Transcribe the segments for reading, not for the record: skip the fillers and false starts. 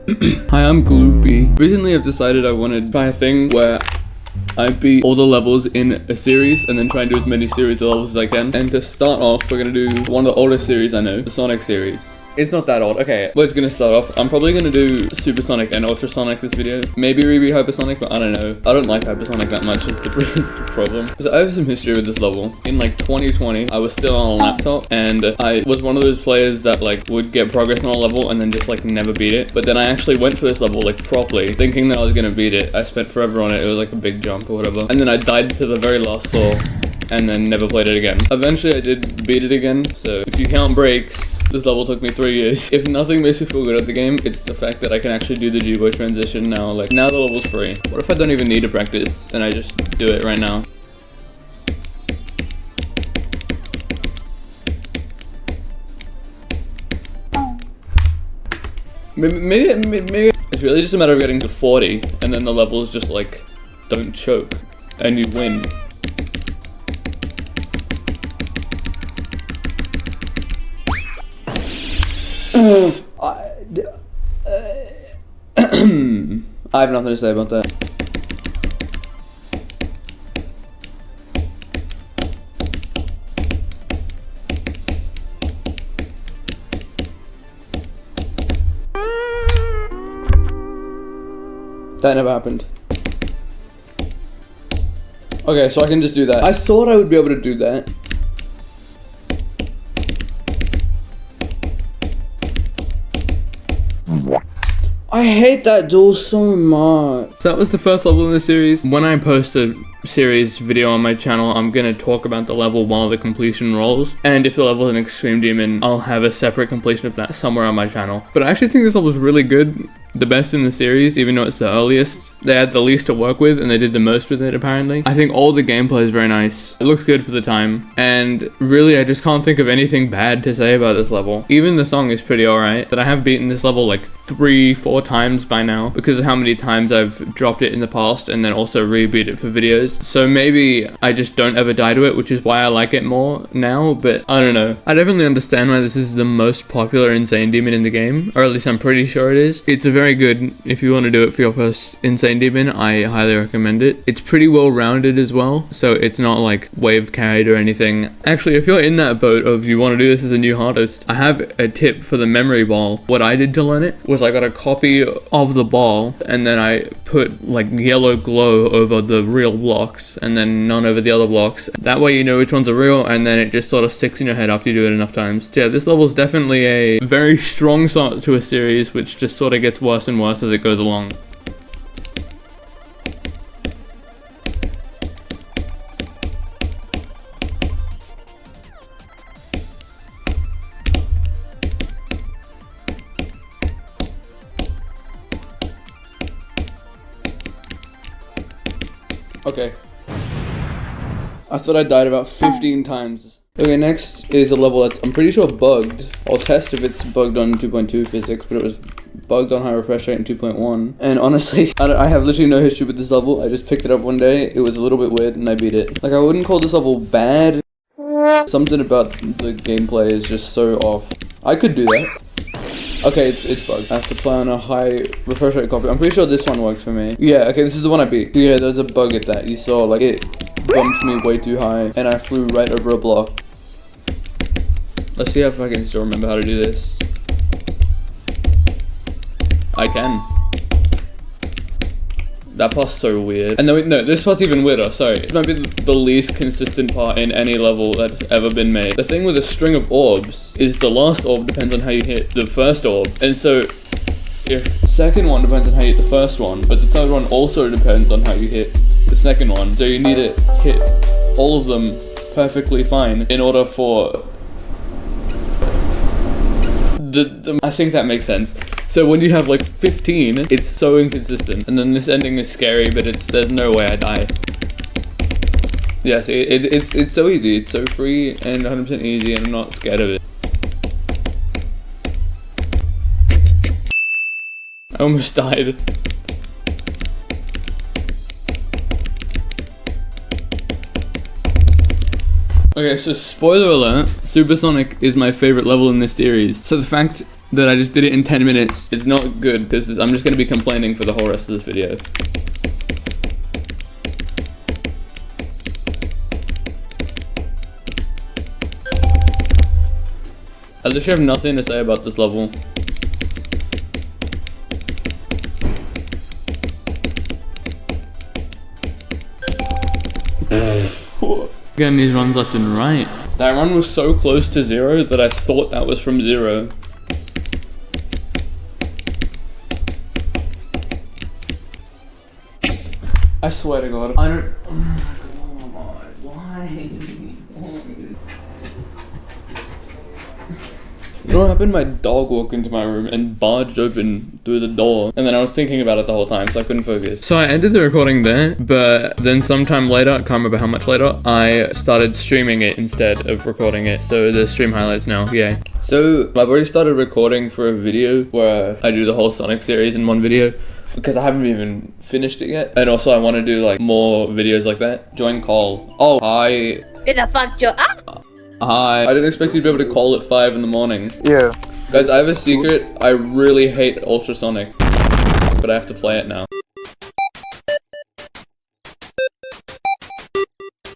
Hi, I'm Gloopy. Recently I've decided I want to try a thing where I beat all the levels in a series and then try and do as many series of levels as I can. And to start off, we're gonna do one of the oldest series I know, the Sonic series. It's not that old. Okay, well, it's gonna start off. I'm probably gonna do Supersonic and Ultrasonic this video. Maybe review Hypersonic, but I don't know. I don't like Hypersonic that much, is the problem. So I have some history with this level. In like 2020, I was still on a laptop, and I was one of those players that like would get progress on a level and then just like never beat it. But then I actually went for this level like properly, thinking that I was gonna beat it. I spent forever on it. It was like a big jump or whatever. And then I died to the very last saw, and then never played it again. Eventually I did beat it again, so if you count breaks, this level took me 3 years. If nothing makes me feel good at the game, it's the fact that I can actually do the G-Boy transition now. Like, now the level's free. What if I don't even need to practice and I just do it right now? Maybe it's really just a matter of getting to 40 and then the levels just like don't choke and you win. I have nothing to say about that. That never happened. Okay, so I can just do that. I thought I would be able to do that. I hate that duel so much. So that was the first level in the series. When I post a series video on my channel, I'm gonna talk about the level while the completion rolls. And if the level is an extreme demon, I'll have a separate completion of that somewhere on my channel. But I actually think this level is really good. The best in the series, even though it's the earliest. They had the least to work with and they did the most with it apparently. I think all the gameplay is very nice. It looks good for the time. And really, I just can't think of anything bad to say about this level. Even the song is pretty alright. But I have beaten this level like 3-4 times by now because of how many times I've dropped it in the past and then also re-beat it for videos. So maybe I just don't ever die to it, which is why I like it more now, but I don't know. I definitely understand why this is the most popular Insane Demon in the game, or at least I'm pretty sure it is. It's a very good, if you want to do it for your first Insane Demon, I highly recommend it. It's pretty well rounded as well, so it's not like wave carried or anything. Actually, if you're in that boat of you want to do this as a new hardest, I have a tip for the memory ball. What I did to learn it was I got a copy of the ball and then I put like yellow glow over the real blocks and then none over the other blocks. That way you know which ones are real and then it just sort of sticks in your head after you do it enough times. So yeah, this level is definitely a very strong start to a series which just sort of gets worse and worse as it goes along. Okay. I thought I died about 15 times. Okay, next is a level that's, I'm pretty sure, bugged. I'll test if it's bugged on 2.2 physics, but it was bugged on high refresh rate in 2.1. And honestly, I have literally no history with this level. I just picked it up one day. It was a little bit weird and I beat it. Like, I wouldn't call this level bad. Something about the gameplay is just so off. I could do that. Okay, it's bugged. I have to play on a high refresh rate copy. I'm pretty sure this one works for me. Yeah, okay, this is the one I beat. Yeah, there's a bug at that. You saw, like, it bumped me way too high, and I flew right over a block. Let's see if I can still remember how to do this. I can. That part's so weird. And no, this part's even weirder, sorry. This might be the least consistent part in any level that's ever been made. The thing with a string of orbs is the last orb depends on how you hit the first orb. And so, if second one depends on how you hit the first one, but the third one also depends on how you hit the second one. So you need to hit all of them perfectly fine in order for I think that makes sense. So when you have like 15, it's so inconsistent. And then this ending is scary, but there's no way I die. Yes, it's so easy. It's so free and 100% easy, and I'm not scared of it. I almost died. Okay, so spoiler alert, Supersonic is my favorite level in this series. So the fact that I just did it in 10 minutes is not good, because I'm just going to be complaining for the whole rest of this video. I literally have nothing to say about this level. Getting these runs left and right. That run was so close to 0 that I thought that was from 0. I swear to God, I don't. Oh my God, why? You know what happened? My dog walked into my room and barged open through the door. And then I was thinking about it the whole time, so I couldn't focus. So I ended the recording there, but then sometime later, I can't remember how much later, I started streaming it instead of recording it. So the stream highlights now, yay. So I've already started recording for a video where I do the whole Sonic series in one video, because I haven't even finished it yet. And also I want to do like more videos like that. Join call. Oh, hi. Who the fuck, Joe? Hi. I didn't expect you to be able to call at 5 in the morning. Yeah. Guys, I have a secret. I really hate Ultrasonic, but I have to play it now.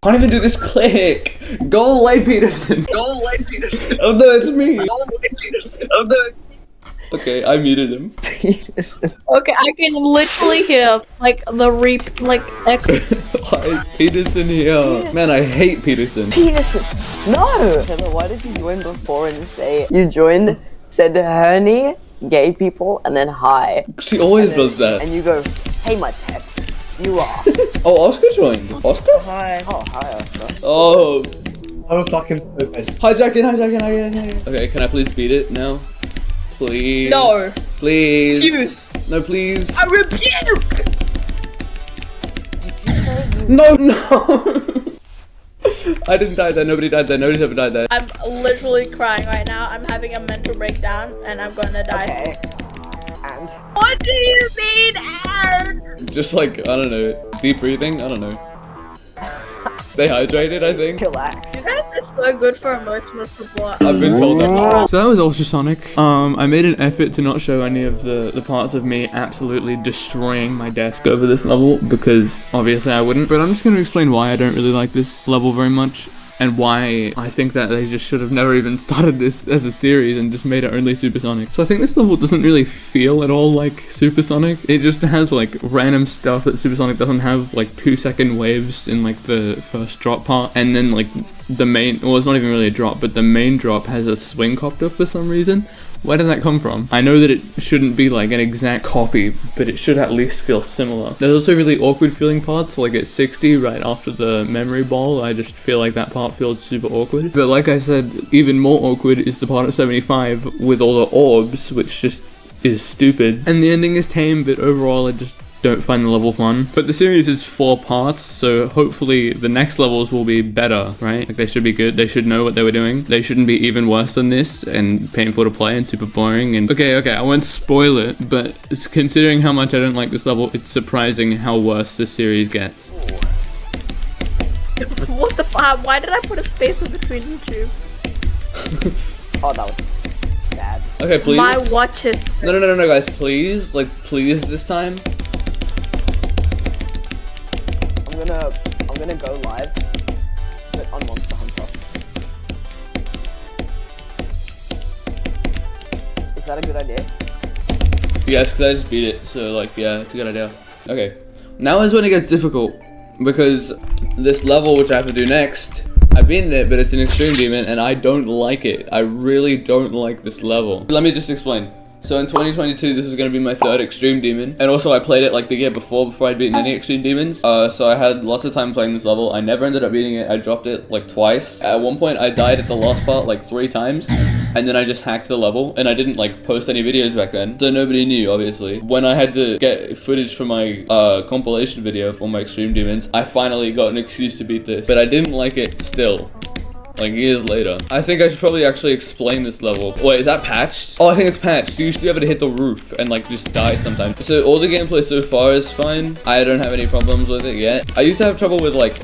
Can't even do this click. Go away, Peterson. Go away, Peterson. Oh no, it's me. Go away, Peterson. Oh no, it's me. Okay, I muted him. Peterson. Okay, I can literally hear like the echo. Why is Peterson here? Man, I hate Peterson. Peterson. No! Taylor, why did you join before and say you joined, said Hernie, gay people, and then hi? She always does that. And you go, hey, my peps. You are. Oh, Oscar joined. Oscar? Hi. Oh, hi, Oscar. Oh. I'm fucking stupid. Hijacking. Okay, can I please beat it now? Please. No. Please. Refuse. No, please. I rebuke. No. I didn't die there. Nobody died there. Nobody's ever died there. I'm literally crying right now. I'm having a mental breakdown, and I'm gonna die. Okay. And? What do you mean, and? Just like, I don't know, deep breathing? I don't know. Stay hydrated, I think. Relax. You guys are so good for emotional support. I've been told that. So that was Ultrasonic. I made an effort to not show any of the parts of me absolutely destroying my desk over this level, because obviously I wouldn't. But I'm just going to explain why I don't really like this level very much, and why I think that they just should have never even started this as a series and just made it only Supersonic. So I think this level doesn't really feel at all like Supersonic. It just has like random stuff that Supersonic doesn't have, like 2-second waves in like the first drop part, and then like the main, well, it's not even really a drop, but the main drop has a swing copter for some reason. Where did that come from? I know that it shouldn't be like an exact copy, but it should at least feel similar. There's also really awkward feeling parts, like at 60 right after the memory ball. I just feel like that part feels super awkward. But like I said, even more awkward is the part at 75 with all the orbs, which just is stupid. And the ending is tame, but overall I just don't find the level fun. But the series is 4 parts, so hopefully the next levels will be better, right? Like they should be good, they should know what they were doing. They shouldn't be even worse than this and painful to play and super boring. And okay, I won't spoil it, but it's, considering how much I don't like this level, it's surprising how worse this series gets. What the fuck? Why did I put a space in between you two? Oh, that was bad. Okay, please. My watch is. No, guys, please. Like, please this time. I'm gonna go live, but on Monster Hunter. Is that a good idea? Yes, because I just beat it, so like, yeah, it's a good idea. Okay, now is when it gets difficult, because this level, which I have to do next, I've beaten it, but it's an extreme demon, and I don't like it. I really don't like this level. Let me just explain. So in 2022, this was going to be my 3rd extreme demon, and also I played it like the year before I'd beaten any extreme demons. So I had lots of time playing this level. I never ended up beating it. I dropped it like twice. At one point I died at the last part like 3 times, and then I just hacked the level, and I didn't like post any videos back then, so nobody knew, obviously. When I had to get footage for my compilation video for my extreme demons, I finally got an excuse to beat this, but I didn't like it still. Like years later. I think I should probably actually explain this level. Wait, is that patched? Oh, I think it's patched. You used to be able to hit the roof and like just die sometimes. So all the gameplay so far is fine. I don't have any problems with it yet. I used to have trouble with like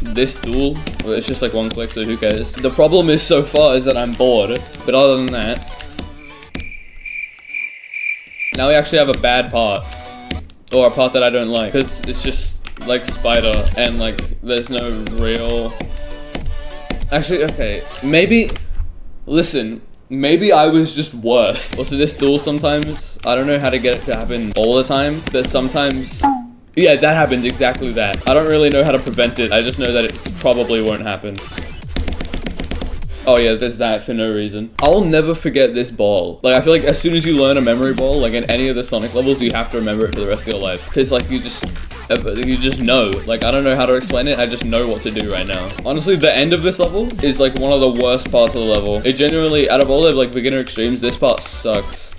this duel, where it's just like 1 click, so who cares? The problem is so far is that I'm bored, but other than that, Now we actually have a bad part. Or a part that I don't like. Because it's just like spider and like there's no real... Actually, okay. Maybe... Listen. Maybe I was just worse. Also, this duel sometimes, I don't know how to get it to happen all the time, but sometimes... Yeah, that happens, exactly that. I don't really know how to prevent it. I just know that it probably won't happen. Oh yeah, there's that for no reason. I'll never forget this ball. Like, I feel like as soon as you learn a memory ball, like in any of the Sonic levels, you have to remember it for the rest of your life. Because like you just know. Like, I don't know how to explain it, I just know what to do right now. Honestly, the end of this level is like one of the worst parts of the level. It genuinely, out of all the like beginner extremes, this part sucks.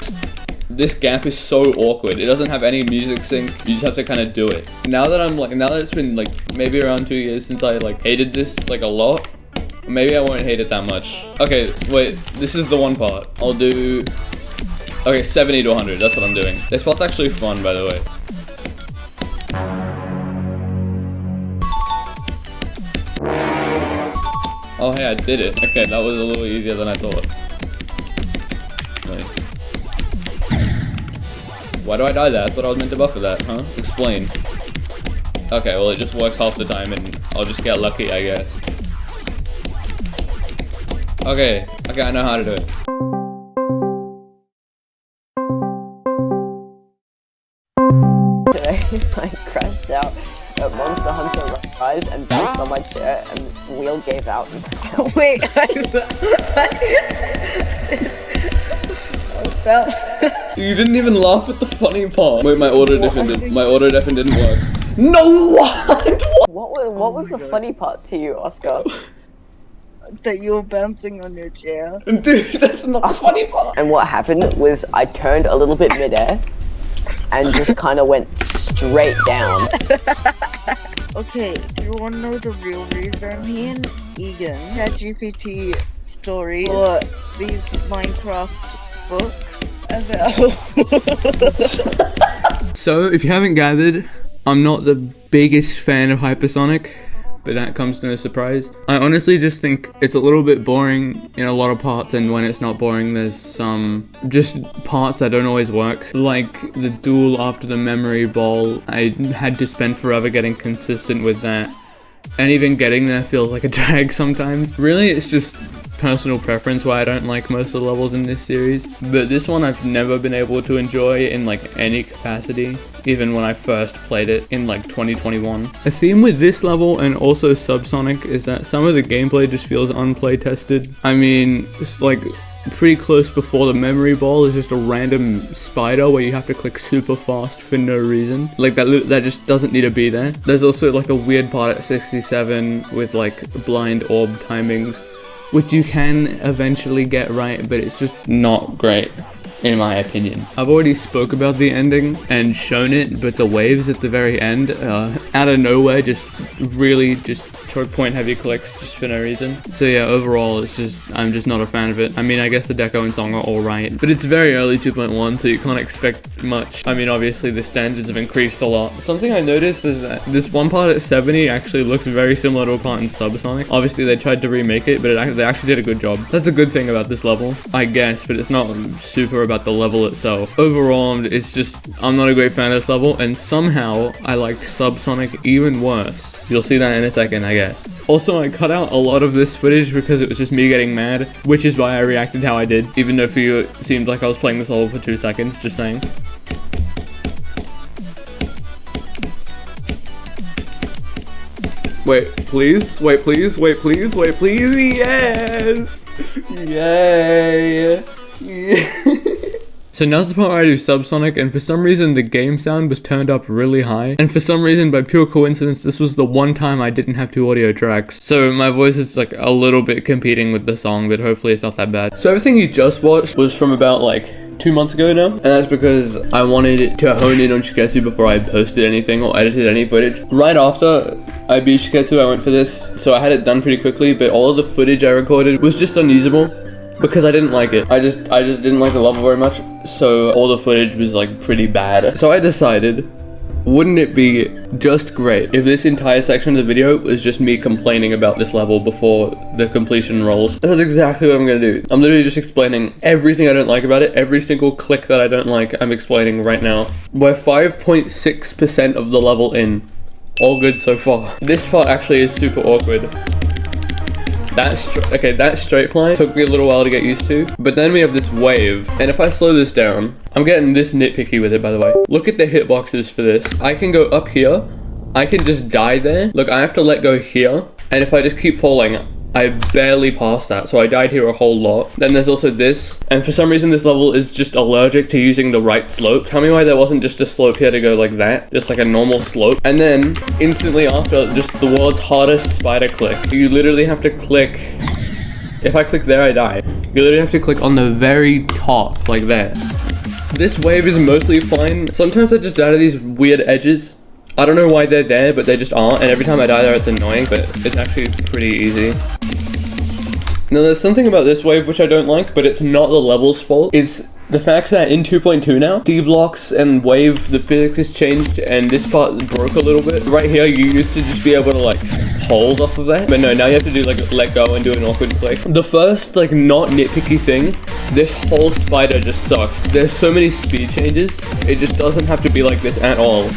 This gap is so awkward. It doesn't have any music sync. You just have to kind of do it. Now that it's been like maybe around 2 years since I like hated this like a lot, maybe I won't hate it that much. Okay, wait, this is the one part. I'll do, okay, 70 to 100, that's what I'm doing. This part's actually fun, by the way. Oh hey, I did it. Okay, that was a little easier than I thought. Nice. Why do I die there? I thought I was meant to buffer that, huh? Explain. Okay, well it just works half the time and I'll just get lucky, I guess. Okay, I know how to do it. Today, I crashed out at Monster Hunter Rise and bounced on my chair and the wheel gave out. Wait, You didn't even laugh at the funny part. Wait, my auto deafen didn't work. No, What was the funny part to you, Oscar? that you were bouncing on your chair. Dude, that's not the funny part. And what happened was I turned a little bit midair and just kind of went straight down. Okay, do you want to know the real reason? Me and Egan had GPT story for these Minecraft books about... So, if you haven't gathered, I'm not the biggest fan of Hypersonic, but that comes to no surprise. I honestly just think it's a little bit boring in a lot of parts, and when it's not boring, there's some just parts that don't always work. Like the duel after the memory ball, I had to spend forever getting consistent with that. And even getting there feels like a drag sometimes. Really, it's just personal preference why I don't like most of the levels in this series. But this one I've never been able to enjoy in like any capacity, even when I first played it in like 2021. A theme with this level and also Subsonic is that some of the gameplay just feels unplay-tested. I mean, it's like pretty close before the memory ball is just a random spider where you have to click super fast for no reason. Like that just doesn't need to be there. There's also like a weird part at 67 with like blind orb timings, which you can eventually get right, but it's just not great, in my opinion. I've already spoke about the ending and shown it, but the waves at the very end, out of nowhere, just really just choke point heavy clicks just for no reason. So yeah, overall, I'm just not a fan of it. I mean, I guess the deco and song are alright, but it's very early 2.1, so you can't expect much. I mean, obviously the standards have increased a lot. Something I noticed is that this one part at 70 actually looks very similar to a part in Subsonic. Obviously they tried to remake it, but they actually did a good job. That's a good thing about this level, I guess, but it's not super about the level itself. Overall, it's just, I'm not a great fan of this level, and somehow I liked Subsonic even worse. You'll see that in a second, I guess. Also, I cut out a lot of this footage because it was just me getting mad, which is why I reacted how I did, even though for you it seemed like I was playing this level for 2 seconds, just saying. Wait, please? Wait, please? Wait, please? Wait, please? Yes! Yay! Yeah. So now's the part where I do Subsonic, and for some reason the game sound was turned up really high, and for some reason, by pure coincidence, this was the one time I didn't have 2 audio tracks. So my voice is like a little bit competing with the song, but hopefully it's not that bad. So everything you just watched was from about like 2 months ago now, and that's because I wanted to hone in on Shiketsu before I posted anything or edited any footage. Right after I beat Shiketsu, I went for this, so I had it done pretty quickly, but all of the footage I recorded was just unusable because I didn't like it. I just didn't like the level very much, so all the footage was like pretty bad. So I decided Wouldn't it be just great if this entire section of the video was just me complaining about this level before the completion rolls? That's exactly what I'm gonna do. I'm literally just explaining everything I don't like about it. Every single click that I don't like, I'm explaining right now. We're 5.6% of the level in. All good so far. This part actually is super awkward. That straight flying took me a little while to get used to, but then we have this wave, and if I slow this down, I'm getting this nitpicky with it, by the way. Look at the hitboxes for this. I can go up here, I can just die there. Look, I have to let go here, and if I just keep falling, I barely passed that, so I died here a whole lot. Then there's also this, and for some reason this level is just allergic to using the right slope. Tell me why there wasn't just a slope here to go like that, just like a normal slope. And then instantly after, just the world's hardest spider click. You literally have to click, if I click there I die. You literally have to click on the very top, like that. This wave is mostly fine. Sometimes I just die to these weird edges. I don't know why they're there, but they just aren't, and every time I die there it's annoying, but it's actually pretty easy. Now there's something about this wave which I don't like, but it's not the level's fault. It's the fact that in 2.2 now, D-blocks and wave, the physics has changed, and this part broke a little bit. Right here, you used to just be able to like hold off of that, but no, now you have to do like let go and do an awkward click. The first like not nitpicky thing, this whole spider just sucks. There's so many speed changes, it just doesn't have to be like this at all.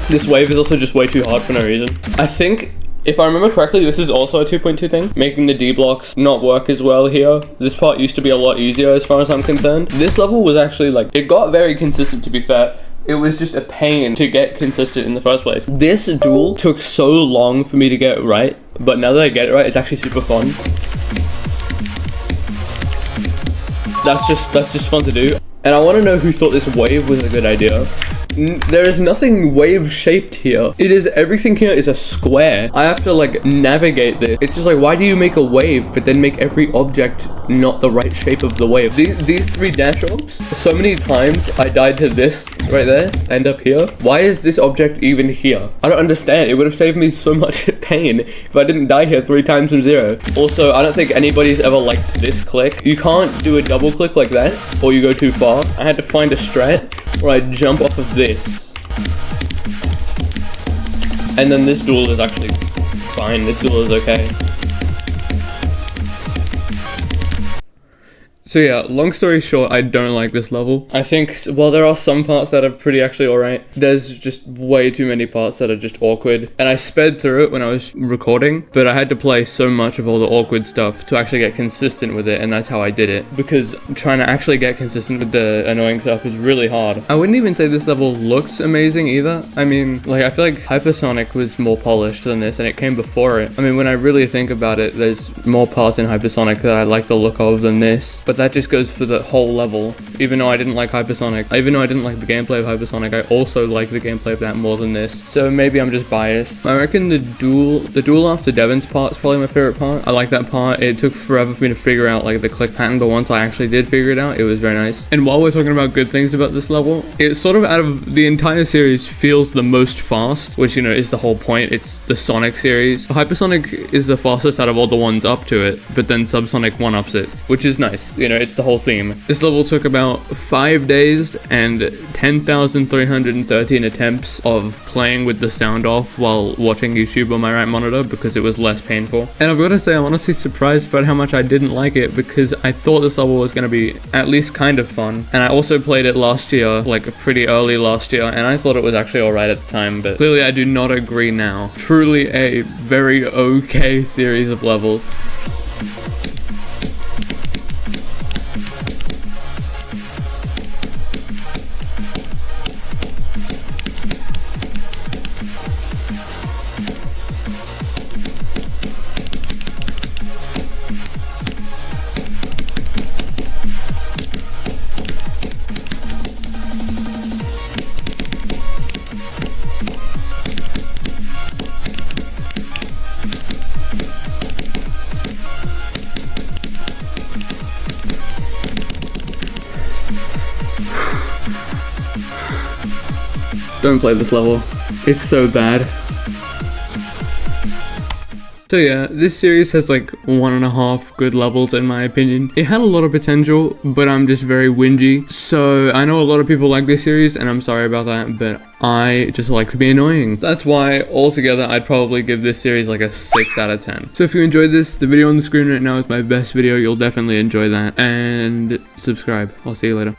This wave is also just way too hard for no reason. I think, if I remember correctly, this is also a 2.2 thing, making the D blocks not work as well here. This part used to be a lot easier as far as I'm concerned. This level was actually like, it got very consistent to be fair. It was just a pain to get consistent in the first place. This duel took so long for me to get right, but now that I get it right, it's actually super fun. That's just fun to do. And I want to know who thought this wave was a good idea. There is nothing wave shaped here. It is, everything here is a square. I have to like navigate this. It's just like, why do you make a wave but then make every object not the right shape of the wave? These three dash orbs, so many times I died to this right there and up here. Why is this object even here? I don't understand. It would have saved me so much pain if I didn't die here 3 times from 0. Also, I don't think anybody's ever liked this click. You can't do a double click like that or you go too far. I had to find a strat where I jump off of this. And then this duel is actually fine. This duel is okay. So yeah, long story short, I don't like this level. I think, well, there are some parts that are pretty actually alright. There's just way too many parts that are just awkward. And I sped through it when I was recording, but I had to play so much of all the awkward stuff to actually get consistent with it, and that's how I did it. Because trying to actually get consistent with the annoying stuff is really hard. I wouldn't even say this level looks amazing either. I mean, like, I feel like Hypersonic was more polished than this, and it came before it. I mean, when I really think about it, there's more parts in Hypersonic that I like the look of than this. But that just goes for the whole level. Even though I didn't like Hypersonic, even though I didn't like the gameplay of Hypersonic, I also like the gameplay of that more than this. So maybe I'm just biased. I reckon the duel after Devon's part is probably my favorite part. I like that part. It took forever for me to figure out like the click pattern, but once I actually did figure it out, it was very nice. And while we're talking about good things about this level, it sort of out of the entire series feels the most fast, which, you know, is the whole point. It's the Sonic series. Hypersonic is the fastest out of all the ones up to it, but then Subsonic one-ups it, which is nice. You know, it's the whole theme. This level took about 5 days and 10,313 attempts of playing with the sound off while watching YouTube on my right monitor because it was less painful. And I've got to say, I'm honestly surprised about how much I didn't like it because I thought this level was going to be at least kind of fun. And I also played it last year, like pretty early last year, and I thought it was actually alright at the time, but clearly I do not agree now. Truly a very okay series of levels. Don't play this level. It's so bad. So yeah, this series has like 1.5 good levels in my opinion. It had a lot of potential, but I'm just very whingy. So I know a lot of people like this series, and I'm sorry about that, but I just like to be annoying. That's why altogether I'd probably give this series like a 6 out of 10. So if you enjoyed this, the video on the screen right now is my best video. You'll definitely enjoy that. And subscribe. I'll see you later.